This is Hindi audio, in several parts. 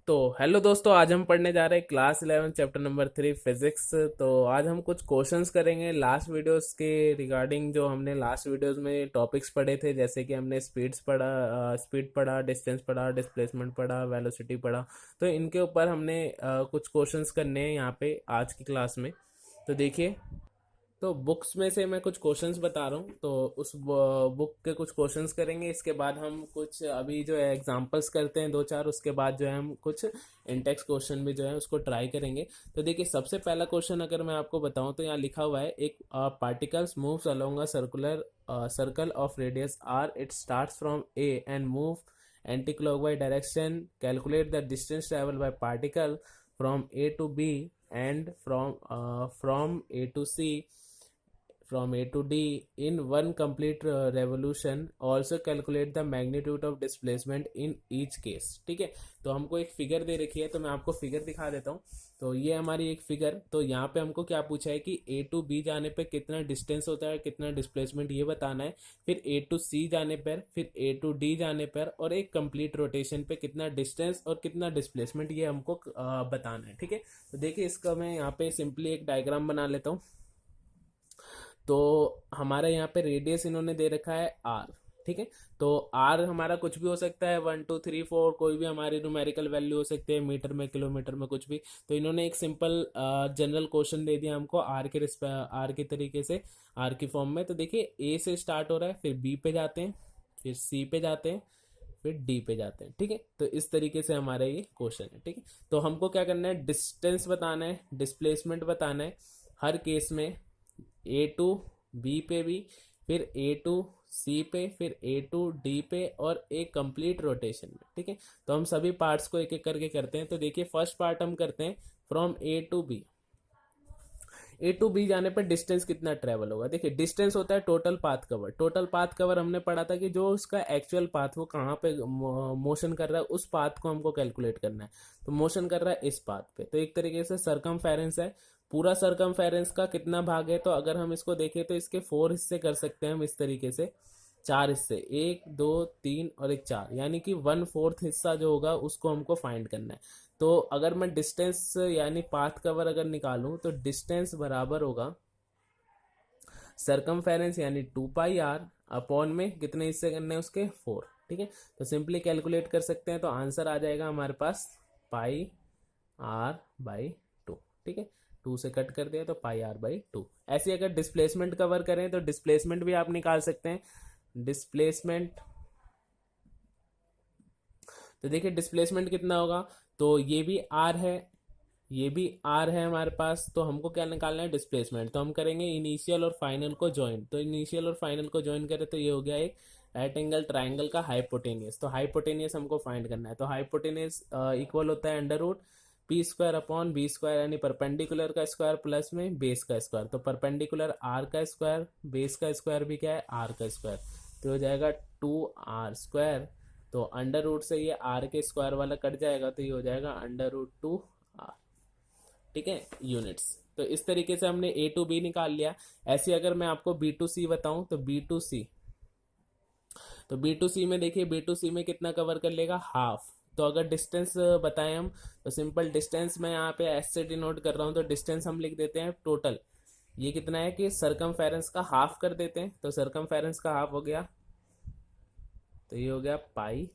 तो हेलो दोस्तों, आज हम पढ़ने जा रहे हैं क्लास 11 चैप्टर नंबर 3 फिजिक्स। तो आज हम कुछ क्वेश्चंस करेंगे लास्ट वीडियोस के रिगार्डिंग। जो हमने लास्ट वीडियोस में टॉपिक्स पढ़े थे, जैसे कि हमने स्पीड पढ़ा, डिस्टेंस पढ़ा, डिस्प्लेसमेंट पढ़ा, वेलोसिटी पढ़ा। तो इनके ऊपर हमने कुछ क्वेश्चंस करने हैं यहाँ पे आज की क्लास में। तो देखिए, तो बुक्स में से मैं कुछ क्वेश्चंस बता रहा हूँ, तो उस बुक के कुछ क्वेश्चंस करेंगे। इसके बाद हम कुछ अभी जो है एग्जांपल्स करते हैं दो चार, उसके बाद जो है हम कुछ इंटेक्स क्वेश्चन भी जो है उसको ट्राई करेंगे। तो देखिए, सबसे पहला क्वेश्चन अगर मैं आपको बताऊं तो यहाँ लिखा हुआ है, एक particles moves along a circular circle of radius R, it starts from A and move anti clockwise direction, calculate the distance travel by particle from A to B and from A to C, from A to D in one complete revolution. Also calculate the magnitude of displacement in each case. ठीक है, तो हमको एक फिगर दे रखी है, तो मैं आपको फिगर दिखा देता हूँ। तो ये हमारी एक फिगर। तो यहाँ पे हमको क्या पूछा है कि A to B जाने पे कितना डिस्टेंस होता है, कितना डिस्प्लेसमेंट, ये बताना है। फिर A to C जाने पर, फिर A to D जाने पर, और एक कंप्लीट रोटेशन पे कितना डिस्टेंस और कितना डिस्प्लेसमेंट, ये हमको बताना है। ठीक है, तो देखिए, इसका मैं यहाँ पे सिंपली एक डायग्राम बना लेता हूँ। तो हमारा यहाँ पे रेडियस इन्होंने दे रखा है आर। ठीक है, तो आर हमारा कुछ भी हो सकता है, 1 2 3 4, कोई भी हमारी न्यूमेरिकल वैल्यू हो सकती है, मीटर में, किलोमीटर में, कुछ भी। तो इन्होंने एक सिंपल जनरल क्वेश्चन दे दिया हमको आर के तरीके से, आर की फॉर्म में। तो देखिए, ए से स्टार्ट हो रहा है, फिर बी पे जाते हैं, फिर सी पे जाते हैं, फिर डी पे जाते हैं। ठीक है, तो इस तरीके से हमारा ये क्वेश्चन है। ठीक है, तो हमको क्या करना है, डिस्टेंस बताना है, डिस्प्लेसमेंट बताना है हर केस में। ए टू बी पे भी, फिर ए टू सी पे, फिर ए टू डी पे, और एक कंप्लीट रोटेशन में। ठीक है, तो हम सभी पार्ट्स को एक एक करके करते हैं। तो देखिए, फर्स्ट पार्ट हम करते हैं from A to B. A to B जाने पर डिस्टेंस कितना ट्रेवल होगा। देखिए, डिस्टेंस होता है total path cover. Total path cover हमने पढ़ा था कि जो उसका एक्चुअल पाथ, वो कहाँ पे मोशन कर रहा है, उस पाथ को हमको कैलकुलेट करना है। तो मोशन कर रहा है इस पाथ पे, तो एक तरीके से सरकमफेरेंस है। पूरा सरकमफेरेंस का कितना भाग है, तो अगर हम इसको देखें तो इसके 4 हिस्से कर सकते हैं हम इस तरीके से। 4 हिस्से, 1 2 3 और एक 4, यानी कि 1/4 हिस्सा जो होगा उसको हमको फाइंड करना है। तो अगर मैं डिस्टेंस यानी पाथ कवर अगर निकालूं, तो डिस्टेंस बराबर होगा सरकमफेरेंस यानी 2 पाई आर अपॉन में कितने हिस्से करने हैं उसके, 4। ठीक है, तो सिंपली कैलकुलेट कर सकते हैं, तो आंसर आ जाएगा हमारे पास πr/2। ठीक है, 2 से कट कर दिया तो πr/2। ऐसे अगर डिस्प्लेसमेंट कवर करें तो डिस्प्लेसमेंट भी आप निकाल सकते हैं। डिस्प्लेसमेंट, तो देखिए डिस्प्लेसमेंट कितना होगा, तो ये भी आर है, ये भी आर है हमारे पास। तो हमको क्या निकालना है, डिस्प्लेसमेंट। तो हम करेंगे इनिशियल और फाइनल को ज्वाइन। तो इनिशियल और फाइनल को ज्वाइन करें तो ये हो गया एक राइट एंगल ट्राइंगल का हाइपोटेनियस। तो हाइपोटेनियस हमको फाइंड करना है। तो हाइपोटेनियस इक्वल होता है under root P square upon B square, यानी परपेंडिकुलर का स्क्वायर प्लस में बेस का स्क्वायर। तो परपेंडिकुलर आर का स्क्वायर, बेस का स्क्वायर भी क्या है, आर का स्क्वायर। तो हो जाएगा 2r²। तो अंडर रूट से ये आर के स्क्वायर वाला कट जाएगा, तो ये हो जाएगा अंडर रूट 2r। ठीक है, यूनिट्स। तो इस तरीके से हमने ए टू बी निकाल लिया। ऐसे अगर मैं आपको बी टू सी बताऊं, तो बी टू सी, तो बी टू सी में देखिए, बी टू सी में कितना कवर कर लेगा, हाफ। तो अगर डिस्टेंस बताएं हम, तो सिंपल डिस्टेंस मैं यहाँ पे एस से डिनोट कर रहा हूँ, तो डिस्टेंस हम लिख देते हैं टोटल। ये कितना है कि सरकमफेरेंस का हाफ कर देते हैं, तो सरकमफेरेंस का हाफ हो गया, तो ये हो गया πr।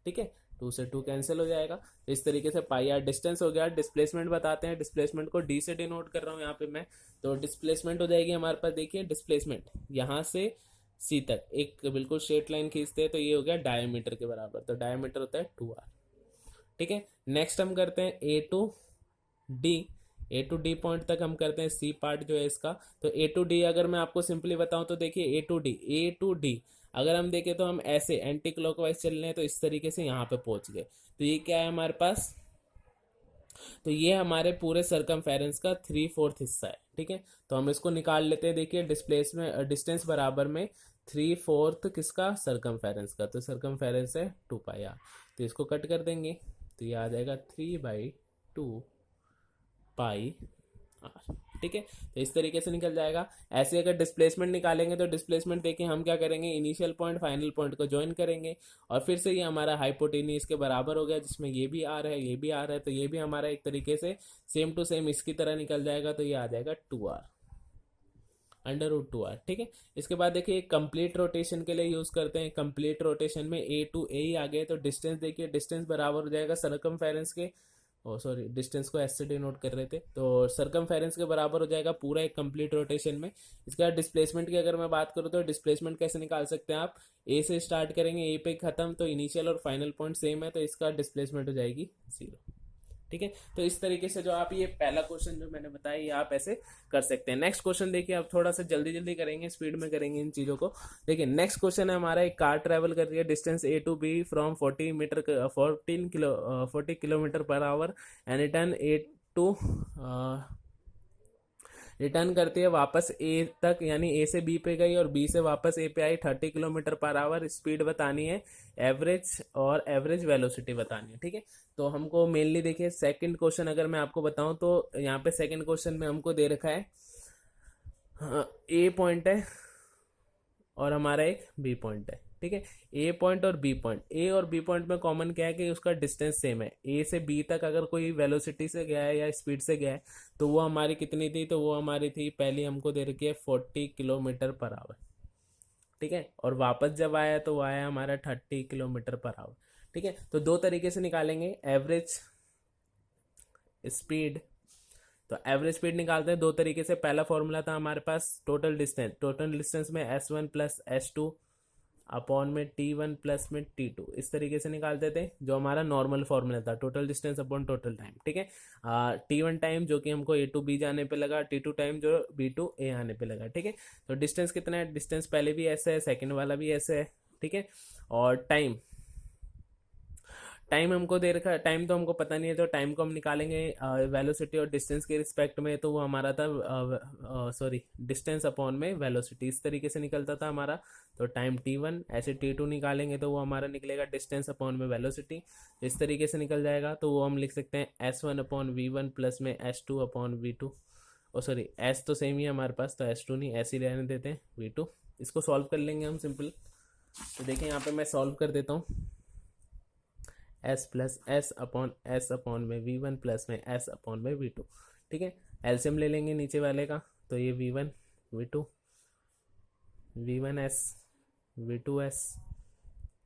ठीक है, 2 से 2 कैंसिल हो जाएगा। तो इस तरीके से πr डिस्टेंस हो गया। डिस्प्लेसमेंट बताते हैं, डिस्प्लेसमेंट को d से डिनोट कर रहा हूँ यहाँ पे मैं। तो डिस्प्लेसमेंट हो जाएगी हमारे पास, देखिए डिस्प्लेसमेंट यहाँ से c तक एक बिल्कुल स्ट्रेट लाइन खींचते हैं, तो ये हो गया डायमीटर के बराबर। तो डायमीटर होता है 2r। ठीक है, नेक्स्ट हम करते हैं D. A to D point तक हम करते हैं सी पार्ट जो है इसका। तो ए टू डी अगर मैं आपको सिंपली बताऊं, तो देखिए ए टू डी अगर हम देखें तो हम ऐसे एंटी क्लॉकवाइज चल रहे हैं, तो इस तरीके से यहाँ पे पहुंच गए। तो ये क्या है हमारे पास, तो ये हमारे पूरे सरकमफेरेंस का 3/4 हिस्सा है। ठीक है, तो हम इसको निकाल लेते हैं। देखिए, डिस्टेंस बराबर में 3/4 किसका, सरकमफेरेंस का। तो सरकमफेरेंस है 2 पाई आर, तो इसको कट कर देंगे, तो ये आ जाएगा 3/2 पाई आर। ठीक है, तो इस तरीके से निकल जाएगा। ऐसे अगर डिस्प्लेसमेंट निकालेंगे तो डिस्प्लेसमेंट देखिए हम क्या करेंगे, इनिशियल पॉइंट फाइनल पॉइंट को ज्वाइन करेंगे और फिर से ये हमारा हाइपोटेन्यूज के बराबर हो गया, जिसमें ये भी आ रहा है ये भी आ रहा है, तो ये भी हमारा एक तरीके से सेम टू सेम इसकी तरह निकल जाएगा, तो ये आ जाएगा 2r √2r। ठीक है, इसके बाद देखिए कंप्लीट रोटेशन के लिए यूज करते हैं। कंप्लीट रोटेशन में ए टू ए ही आ गए, तो डिस्टेंस देखिए, डिस्टेंस बराबर हो जाएगा सरकमफेरेंस के, ओ सॉरी डिस्टेंस को एस से डिनोट कर रहे थे, तो सरकमफेरेंस के बराबर हो जाएगा पूरा एक कंप्लीट रोटेशन में। इसके बाद डिस्प्लेसमेंट की अगर मैं बात करूँ तो डिस्प्लेसमेंट कैसे निकाल सकते हैं आप, ए से स्टार्ट करेंगे ए पे खत्म, तो इनिशियल और फाइनल पॉइंट सेम है, तो इसका डिस्प्लेसमेंट हो जाएगी 0। ठीक है, तो इस तरीके से जो आप ये पहला क्वेश्चन जो मैंने बताया ये आप ऐसे कर सकते हैं। नेक्स्ट क्वेश्चन देखिए, आप थोड़ा सा जल्दी जल्दी करेंगे, स्पीड में करेंगे इन चीज़ों को। देखिए नेक्स्ट क्वेश्चन है हमारा, एक कार ट्रेवल कर रही है distance A to B from 40 kilometre per hour and return करती है वापस ए तक, यानी ए से बी पे गई और बी से वापस ए पे आई, 30 किलोमीटर पर आवर स्पीड बतानी है, एवरेज और एवरेज वेलोसिटी बतानी है। ठीक है, तो हमको मेनली देखिए सेकंड क्वेश्चन अगर मैं आपको बताऊं तो यहाँ पे सेकंड क्वेश्चन में हमको दे रखा है ए पॉइंट है और हमारा एक बी पॉइंट है। ठीक है, ए पॉइंट और बी पॉइंट, ए और बी पॉइंट में कॉमन क्या है कि उसका डिस्टेंस सेम है। ए से बी तक अगर कोई वेलोसिटी से गया है या स्पीड से गया है तो वो हमारी कितनी थी, तो वो हमारी थी पहली हमको दे रखी है 40 किलोमीटर पर आवर। ठीक है, और वापस जब आया तो वो आया हमारा 30 किलोमीटर पर आवर। ठीक है, तो दो तरीके से निकालेंगे एवरेज स्पीड। तो एवरेज स्पीड निकालते हैं दो तरीके से। पहला फॉर्मूला था हमारे पास टोटल डिस्टेंस में S1 प्लस S2 अपॉन में T1 प्लस में T2, इस तरीके से निकालते थे, जो हमारा नॉर्मल फॉर्मूला था, total distance upon total time. ठीक है, T1 टाइम जो कि हमको A टू B जाने पे लगा, T2 टाइम जो B टू A आने पे लगा। ठीक है, तो डिस्टेंस कितना है, डिस्टेंस पहले भी ऐसे है, सेकंड वाला भी ऐसे है। ठीक है, और टाइम हमको दे रखा है, टाइम तो हमको पता नहीं है, तो टाइम को हम निकालेंगे वेलोसिटी और डिस्टेंस के रिस्पेक्ट में, तो वो हमारा था सॉरी डिस्टेंस अपॉन में वेलोसिटी, इस तरीके से निकलता था हमारा। तो टाइम T1, ऐसे T2 निकालेंगे तो वो हमारा निकलेगा डिस्टेंस अपॉन में वेलोसिटी, इस तरीके से निकल जाएगा। तो वो हम लिख सकते हैं S1 अपॉन V1 प्लस में S2 अपॉन V2, ओ सॉरी S तो सेम ही है हमारे पास, तो S2 नहीं, ऐसे ही रहने देते हैं V2। इसको सॉल्व कर लेंगे हम सिंपल। तो देखिए यहाँ पे मैं सॉल्व कर देता हूँ, S प्लस एस अपॉन में V1 प्लस में S अपॉन में V2। ठीक है, एलसीएम ले लेंगे नीचे वाले का, तो ये V1 V2 V1S V2S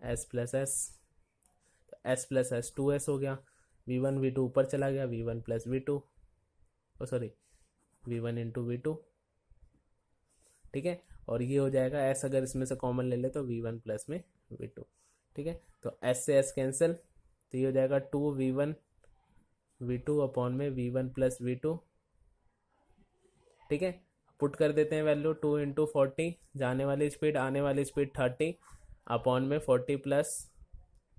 S plus S, तो S प्लस एस 2S हो गया, V1 V2 ऊपर चला गया, V1 प्लस V2, ओ सॉरी V1 इंटू V2। ठीक है, और ये हो जाएगा S, अगर इसमें से कॉमन ले ले तो V1 प्लस में V2। ठीक है, तो S से S कैंसिल, तो ये हो जाएगा 2V1 V2 अपॉन में V1 प्लस V2। ठीक है, पुट कर देते हैं वैल्यू, 2 इंटू 40, जाने वाली स्पीड आने वाली स्पीड 30 अपॉन में 40 प्लस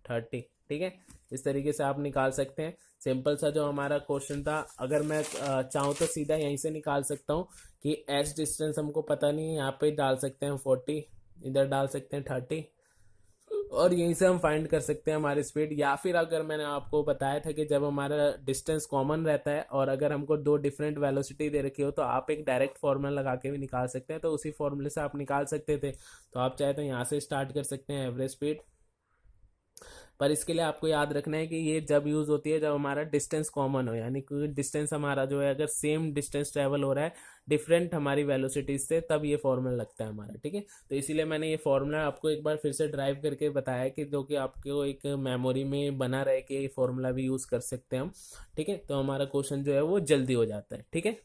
30। ठीक है, इस तरीके से आप निकाल सकते हैं। सिंपल सा जो हमारा क्वेश्चन था, अगर मैं चाहूँ तो सीधा यहीं से निकाल सकता हूँ कि एस डिस्टेंस हमको पता नहीं है, यहाँ पे डाल सकते हैं 40, इधर डाल सकते हैं 30, और यहीं से हम फाइंड कर सकते हैं हमारी स्पीड। या फिर अगर मैंने आपको बताया था कि जब हमारा डिस्टेंस कॉमन रहता है और अगर हमको दो डिफरेंट वेलोसिटी दे रखी हो तो आप एक डायरेक्ट फॉर्मूला लगा के भी निकाल सकते हैं, तो उसी फॉर्मूले से आप निकाल सकते थे। तो आप चाहे तो यहाँ से स्टार्ट कर सकते हैं एवरेज स्पीड, पर इसके लिए आपको याद रखना है कि ये जब यूज होती है जब हमारा डिस्टेंस कॉमन हो, यानी कि डिस्टेंस हमारा जो है अगर सेम डिस्टेंस ट्रेवल हो रहा है डिफरेंट हमारी वेलोसिटीज से, तब ये फॉर्मूला लगता है हमारा। ठीक है, तो इसीलिए मैंने ये फॉर्मूला आपको एक बार फिर से ड्राइव करके बताया कि जो कि आपको एक मेमोरी में बना रहे कि ये फॉर्मूला भी यूज कर सकते हैं हम। ठीक है, तो हमारा क्वेश्चन जो है वो जल्दी हो जाता है। ठीक है,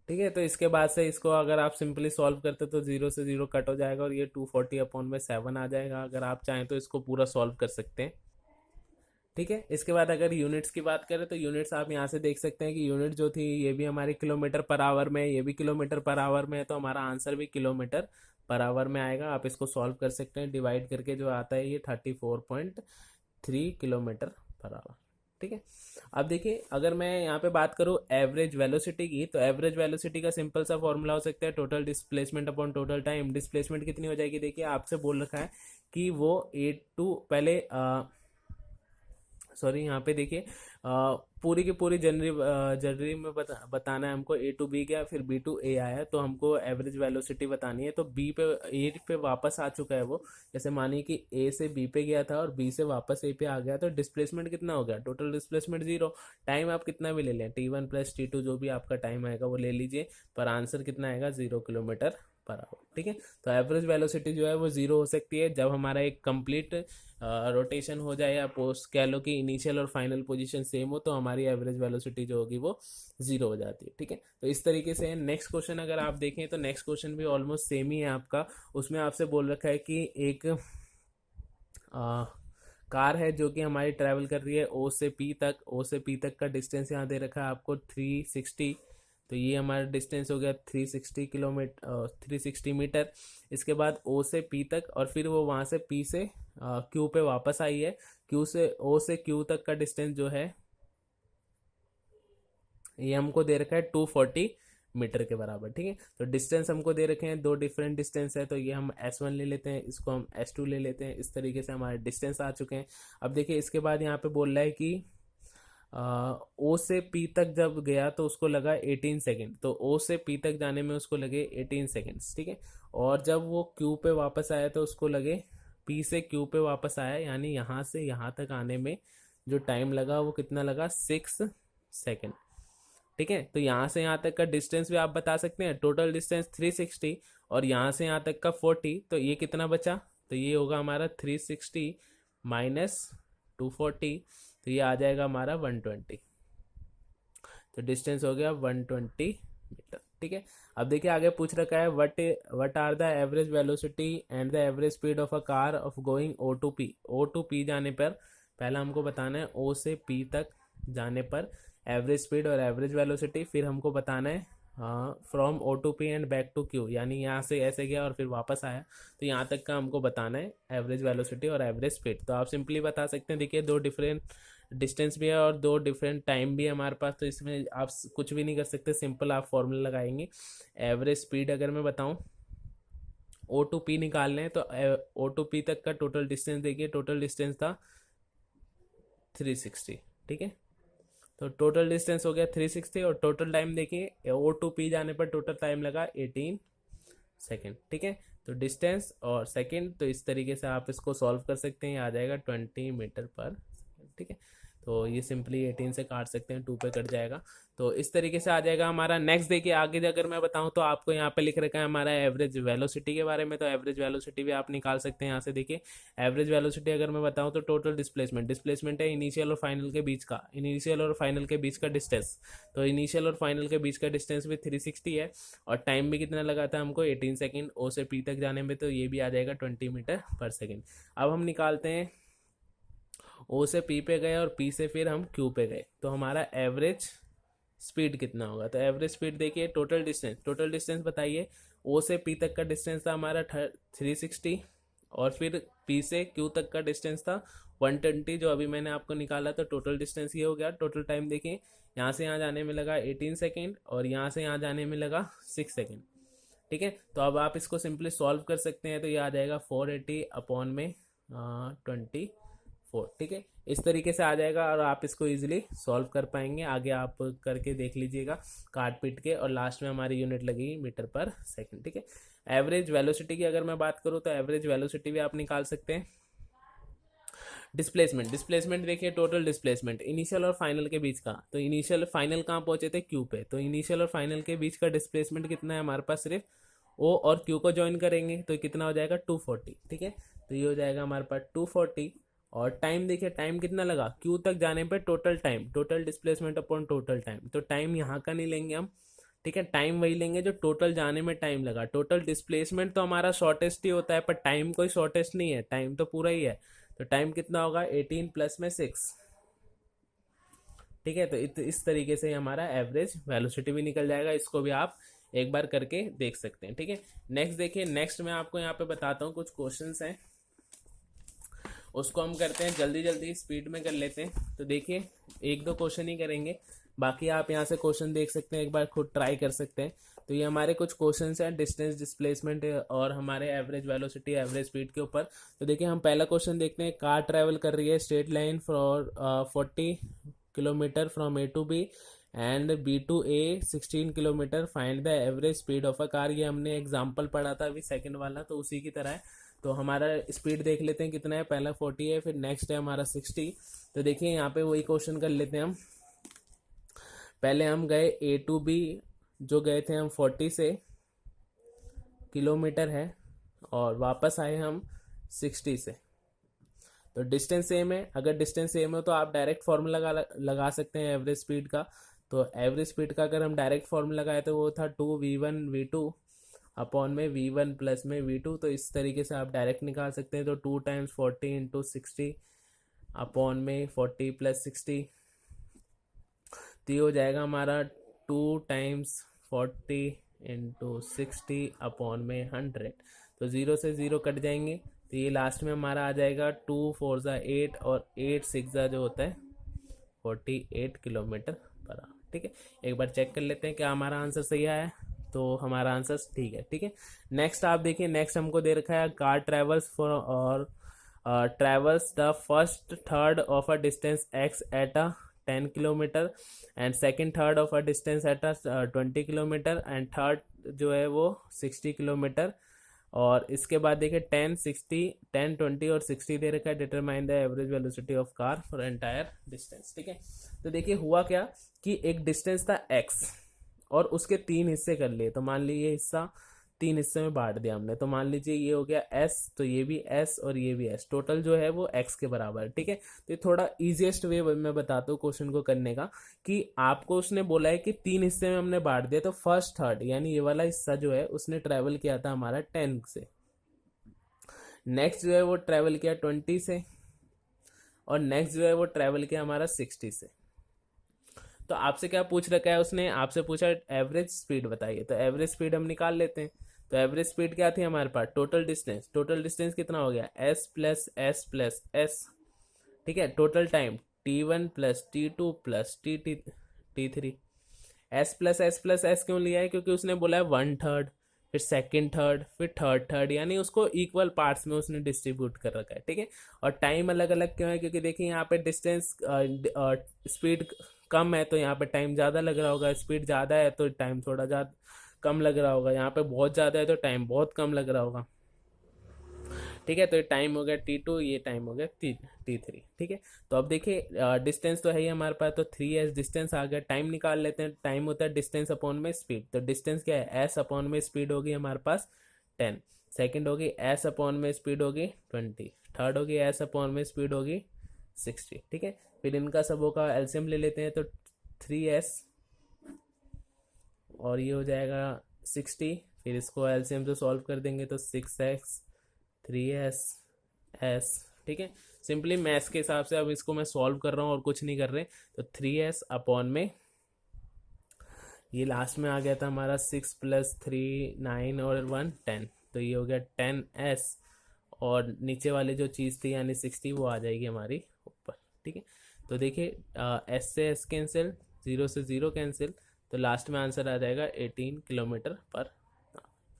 ठीक है, तो इसके बाद से इसको अगर आप सिंपली सॉल्व करते तो 0 से 0 कट हो जाएगा और ये 240 अपॉन में 7 आ जाएगा। अगर आप चाहें तो इसको पूरा सॉल्व कर सकते हैं। ठीक है, इसके बाद अगर यूनिट्स की बात करें तो यूनिट्स आप यहाँ से देख सकते हैं कि यूनिट जो थी ये भी हमारी किलोमीटर पर आवर में, ये भी किलोमीटर पर आवर में है, तो हमारा आंसर भी किलोमीटर पर आवर में आएगा। आप इसको सॉल्व कर सकते हैं, डिवाइड करके जो आता है ये 34.3 किलोमीटर पर आवर। ठीक है, अब देखिए अगर मैं यहाँ पे बात करूँ एवरेज वेलोसिटी की, तो एवरेज वेलोसिटी का सिंपल सा फॉर्मूला हो सकता है total displacement upon total time. Displacement कितनी हो जाएगी, देखिए आपसे बोल रखा है कि वो 8 टू पहले सॉरी यहाँ पे देखिए पूरी की पूरी जर्नी में बताना है हमको ए टू बी गया फिर बी टू ए आया, तो हमको एवरेज वेलोसिटी बतानी है। तो बी पे ए पे वापस आ चुका है वो, जैसे मानिए कि ए से बी पे गया था और बी से वापस ए पे आ गया, तो डिस्प्लेसमेंट कितना हो गया, टोटल डिस्प्लेसमेंट 0। टाइम आप कितना भी ले लें, T1 प्लस T2 जो भी आपका टाइम आएगा वो ले लीजिए, पर आंसर कितना आएगा 0 किलोमीटर पर आवर। ठीक है, तो एवरेज वेलोसिटी जो है वो 0 हो सकती है जब हमारा एक कंप्लीट रोटेशन हो जाए, या पोस्ट कह लो कि इनिशियल और फाइनल पोजीशन सेम हो, तो हमारी एवरेज वेलोसिटी जो होगी वो 0 हो जाती है। ठीक है, तो इस तरीके से नेक्स्ट क्वेश्चन अगर आप देखें तो नेक्स्ट क्वेश्चन भी ऑलमोस्ट सेम ही है आपका। उसमें आपसे बोल रखा है कि एक कार है जो कि हमारी ट्रैवल कर रही है ओ से पी तक। ओ से पी तक का डिस्टेंस यहाँ दे रखा है आपको 360, तो ये हमारा डिस्टेंस हो गया 360 मीटर। इसके बाद ओ से पी तक, और फिर वो वहाँ से पी से क्यू पे वापस आई है। क्यू से ओ से क्यू तक का डिस्टेंस जो है ये हमको दे रखा है 240 मीटर के बराबर। ठीक है, तो डिस्टेंस हमको दे रखे हैं, दो डिफरेंट डिस्टेंस है, तो ये हम S1 ले लेते हैं, इसको हम S2 ले लेते हैं। इस तरीके से हमारे डिस्टेंस आ चुके हैं। अब देखिए इसके बाद यहाँ पे बोल रहा है कि ओ से पी तक जब गया तो उसको लगा 18 सेकेंड, तो ओ से पी तक जाने में उसको लगे 18 सेकेंड्स। ठीक है, और जब वो क्यू पे वापस आया तो उसको लगे, पी से क्यू पे वापस आया, यानी यहाँ से यहाँ तक आने में जो टाइम लगा वो कितना लगा, 6 सेकेंड। ठीक है, तो यहाँ से यहाँ तक का डिस्टेंस भी आप बता सकते हैं, टोटल डिस्टेंस 360 और यहाँ से यहाँ तक का 40, तो ये कितना बचा, तो ये होगा हमारा 360 माइनस 240, तो ये आ जाएगा हमारा 120। तो डिस्टेंस हो गया 120 मीटर। ठीक है, अब देखिए आगे पूछ रखा है what are the average velocity and the average speed of a car of going O to P. O to P जाने पर पहला हमको बताना है ओ से पी तक जाने पर एवरेज स्पीड और एवरेज वेलोसिटी, फिर हमको बताना है from O to P and back to Q, यानी यहाँ से ऐसे गया और फिर वापस आया, तो यहाँ तक का हमको बताना है एवरेज वेलोसिटी और एवरेज स्पीड। तो आप सिंपली बता सकते हैं, देखिए दो डिफरेंट डिस्टेंस भी है और दो डिफरेंट टाइम भी है हमारे पास, तो इसमें आप कुछ भी नहीं कर सकते, सिंपल आप फॉर्मूला लगाएंगे। एवरेज स्पीड अगर मैं बताऊँ ओ टू पी निकालने हैं, तो ओ टू पी तक का टोटल डिस्टेंस देखिए, टोटल डिस्टेंस था 360। ठीक है, तो टोटल डिस्टेंस हो गया 360 और टोटल टाइम देखिए ओ टू पी जाने पर टोटल टाइम लगा 18 सेकेंड। ठीक है, तो डिस्टेंस और सेकेंड, तो इस तरीके से आप इसको सॉल्व कर सकते हैं, आ जाएगा 20 मीटर पर सेकेंड। ठीक है, तो ये सिंपली 18 से काट सकते हैं, 2 पे कट जाएगा, तो इस तरीके से आ जाएगा हमारा। नेक्स्ट देखिए आगे अगर मैं बताऊं तो आपको यहाँ पे लिख रखा है हमारा एवरेज वेलोसिटी के बारे में, तो एवरेज वेलोसिटी भी आप निकाल सकते हैं यहाँ से। देखिए एवरेज वेलोसिटी अगर मैं बताऊं तो टोटल डिस्प्लेसमेंट, डिस्प्लेसमेंट है इनिशियल और फाइनल के बीच का, इनिशियल और फाइनल के बीच का डिस्टेंस, तो इनिशियल और फाइनल के बीच का डिस्टेंस भी 360 है, और टाइम भी कितना लगा था हमको 18 सेकेंड ओ से पी तक जाने में, तो ये भी आ जाएगा 20 मीटर पर सेकेंड। अब हम निकालते हैं ओ से पी पे गए और पी से फिर हम क्यू पे गए, तो हमारा एवरेज स्पीड कितना होगा। तो एवरेज स्पीड देखिए, टोटल डिस्टेंस बताइए, ओ से पी तक का डिस्टेंस था हमारा 360 और फिर पी से क्यू तक का डिस्टेंस था 120 जो अभी मैंने आपको निकाला, तो टोटल डिस्टेंस ये हो गया। टोटल टाइम देखिए, यहाँ से यहाँ जाने में लगा 18 सेकेंड और यहाँ से यहाँ जाने में लगा 6 सेकेंड। ठीक है, तो अब आप इसको सिंपली सॉल्व कर सकते हैं, तो ये आ जाएगा 480 अपॉन में 24। ठीक है, इस तरीके से आ जाएगा और आप इसको इजीली सॉल्व कर पाएंगे। आगे आप करके देख लीजिएगा काट पीट के, और लास्ट में हमारी यूनिट लगेगी मीटर पर सेकंड। ठीक है, एवरेज वेलोसिटी की अगर मैं बात करूँ तो एवरेज वेलोसिटी भी आप निकाल सकते हैं। डिस्प्लेसमेंट देखिए, टोटल डिस्प्लेसमेंट इनिशियल और फाइनल के बीच का, तो इनिशियल फाइनल कहाँ पहुंचे थे, क्यू पे, तो इनिशियल और फाइनल के बीच का डिस्प्लेसमेंट कितना है हमारे पास, सिर्फ ओ और क्यू को ज्वाइन करेंगे तो कितना हो जाएगा 240। ठीक है, तो ये हो जाएगा हमारे पास 240, और टाइम देखिए, टाइम कितना लगा क्यू तक जाने पे, total time, total displacement upon total time, तो टाइम यहाँ का नहीं लेंगे हम। ठीक है, टाइम वही लेंगे जो टोटल जाने में टाइम लगा। टोटल डिस्प्लेसमेंट तो हमारा शॉर्टेस्ट ही होता है, पर टाइम कोई शॉर्टेस्ट नहीं है, टाइम तो पूरा ही है, तो टाइम कितना होगा 18 प्लस में 6। ठीक है, तो इस तरीके से हमारा एवरेज वेलोसिटी भी निकल जाएगा, इसको भी आप एक बार करके देख सकते हैं। ठीक है, नेक्स्ट देखिए, नेक्स्ट मैं आपको यहाँ पे बताता हूँ, कुछ क्वेश्चंस हैं उसको हम करते हैं जल्दी जल्दी, स्पीड में कर लेते हैं। तो देखिए एक दो क्वेश्चन ही करेंगे, बाकी आप यहाँ से क्वेश्चन देख सकते हैं, एक बार खुद ट्राई कर सकते हैं। तो ये हमारे कुछ क्वेश्चंस हैं डिस्टेंस, डिस्प्लेसमेंट और हमारे एवरेज वेलोसिटी, एवरेज स्पीड के ऊपर। तो देखिए हम पहला क्वेश्चन देखते हैं, कार ट्रैवल कर रही है straight line for 40 kilometre from A to B and B to A 16 kilometre, find the average speed of a car. ये हमने एग्जाम्पल पढ़ा था अभी सेकंड वाला, तो उसी की तरह है। तो हमारा स्पीड देख लेते हैं कितना है, पहला 40 है, फिर नेक्स्ट है हमारा 60। तो देखिए यहाँ पे वही क्वेश्चन कर लेते हैं हम। पहले हम गए ए टू बी, जो गए थे हम 40 से किलोमीटर है, और वापस आए हम 60 से। तो डिस्टेंस सेम है, अगर डिस्टेंस सेम हो तो आप डायरेक्ट फॉर्मूला लगा सकते हैं एवरेज स्पीड का। तो एवरेज स्पीड का अगर हम डायरेक्ट फॉर्मूला लगाए तो वो था 2v1v2 अपॉन में v1 प्लस में v2। तो इस तरीके से आप डायरेक्ट निकाल सकते हैं। तो 2 टाइम्स 40 इंटू 60 अपॉन में 40 प्लस 60, तो ये हो जाएगा हमारा 2 टाइम्स 40 इंटू 60 अपॉन में 100। तो 0 से 0 कट जाएंगे, तो ये लास्ट में हमारा आ जाएगा 2 4 ज़ा 8 और 8 6 ज़ा जो होता है 48 किलोमीटर पर आवर। ठीक है, एक बार चेक कर लेते हैं क्या हमारा आंसर सही आया है। तो हमारा आंसर ठीक है। ठीक है, नेक्स्ट आप देखिए, नेक्स्ट हमको दे रखा है कार ट्रेवल्स फॉर और travels the first third of a distance x at a 10 kilometre and second third of a distance at a 20 kilometre and third जो है वो 60 किलोमीटर। और इसके बाद देखिए 10 60 10 20 और 60 दे रखा है। Determine the average velocity of car for entire distance. ठीक है, तो देखिए हुआ क्या कि एक डिस्टेंस था x और उसके 3 हिस्से कर लिए। तो मान लीजिए ये हिस्सा 3 हिस्से में बांट दिया हमने। तो मान लीजिए ये हो गया s, तो ये भी s और ये भी s, टोटल जो है वो x के बराबर है। ठीक है, तो ये थोड़ा इजीएस्ट वे मैं बताता हूँ क्वेश्चन को करने का, कि आपको उसने बोला है कि 3 हिस्से में हमने बांट दिया। तो फर्स्ट थर्ड यानी ये वाला हिस्सा जो है उसने ट्रेवल किया था हमारा 10 से, नेक्स्ट जो है वो ट्रेवल किया 20 से, और नेक्स्ट जो है वो ट्रेवल किया हमारा 60 से। तो आपसे क्या पूछ रखा है उसने, आपसे पूछा एवरेज स्पीड बताइए। तो एवरेज स्पीड हम निकाल लेते हैं। तो एवरेज स्पीड क्या थी हमारे पास, टोटल डिस्टेंस। टोटल डिस्टेंस कितना हो गया, s plus S plus S. ठीक है, total time t1 plus t2 plus t3। s plus S क्यों लिया है, क्योंकि उसने बोला है 1/3, फिर सेकेंड थर्ड, फिर थर्ड, यानी उसको इक्वल पार्ट्स में उसने डिस्ट्रीब्यूट कर रखा है। ठीक है, और टाइम अलग अलग क्यों है, क्योंकि देखिए यहाँ पे डिस्टेंस स्पीड कम है तो यहाँ पे टाइम ज़्यादा लग रहा होगा, स्पीड ज़्यादा है तो टाइम थोड़ा ज़्यादा कम लग रहा होगा, यहाँ पे बहुत ज़्यादा है तो टाइम बहुत कम लग रहा होगा। ठीक है, तो ये टाइम हो गया t2, ये टाइम हो गया t3। ठीक है, तो अब देखिए डिस्टेंस तो है ही हमारे पास, तो 3s डिस्टेंस आ गया। टाइम निकाल लेते हैं, टाइम होता है डिस्टेंस अपॉन में स्पीड। तो डिस्टेंस क्या है, s अपॉन में स्पीड होगी हमारे पास 10, सेकेंड होगी s अपॉन में स्पीड होगी 20, थर्ड होगी s अपॉन में स्पीड होगी 60। ठीक है, फिर इनका सबों का एलसीएम ले लेते हैं। तो 3s और ये हो जाएगा 60, फिर इसको एलसीएम से सॉल्व कर देंगे तो 6x 3s s। ठीक है, सिंपली मैथ्स के हिसाब से अब इसको मैं सॉल्व कर रहा हूँ और कुछ नहीं कर रहे। तो 3s अपॉन में ये लास्ट में आ गया था हमारा 6 प्लस 3 9 और 1 10, तो ये हो गया 10s, और नीचे वाली जो चीज़ थी यानी 60 वो आ जाएगी हमारी ऊपर। ठीक है, तो देखिए s से s कैंसिल, 0 से 0 कैंसिल, तो लास्ट में आंसर आ जाएगा 18 किलोमीटर पर।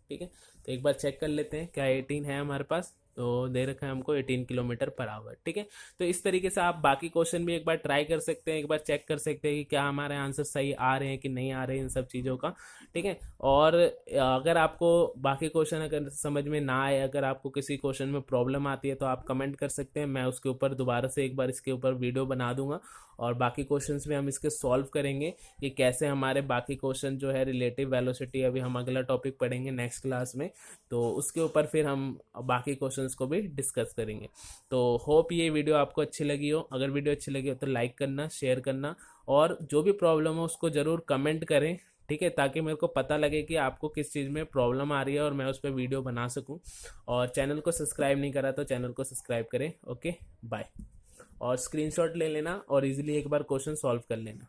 ठीक है, तो एक बार चेक कर लेते हैं क्या 18 है हमारे पास। तो दे रखा है हमको 18 किलोमीटर पर आवर। ठीक है, तो इस तरीके से आप बाकी क्वेश्चन भी एक बार ट्राई कर सकते हैं, एक बार चेक कर सकते हैं कि क्या हमारे आंसर सही आ रहे हैं कि नहीं आ रहे हैं इन सब चीज़ों का। ठीक है, और अगर आपको बाकी क्वेश्चन अगर समझ में ना आए, अगर आपको किसी क्वेश्चन में प्रॉब्लम आती है तो आप कमेंट कर सकते हैं, मैं उसके ऊपर दोबारा से एक बार इसके ऊपर वीडियो बना दूंगा, और बाकी क्वेश्चंस भी हम इसके सॉल्व करेंगे कि कैसे हमारे बाकी क्वेश्चन जो है रिलेटिव वेलोसिटी, अभी हम अगला टॉपिक पढ़ेंगे नेक्स्ट क्लास में, तो उसके ऊपर फिर हम बाकी क्वेश्चंस को भी डिस्कस करेंगे। तो होप ये वीडियो आपको अच्छी लगी हो। अगर वीडियो अच्छी लगी हो तो लाइक करना, शेयर करना, और जो भी प्रॉब्लम हो उसको ज़रूर कमेंट करें। ठीक है, ताकि मेरे को पता लगे कि आपको किस चीज़ में प्रॉब्लम आ रही है और मैं उस पर वीडियो बना सकूं। और चैनल को सब्सक्राइब नहीं करा तो चैनल को सब्सक्राइब करें। Okay, bye. और स्क्रीनशॉट ले लेना और इजीली एक बार क्वेश्चन सॉल्व कर लेना।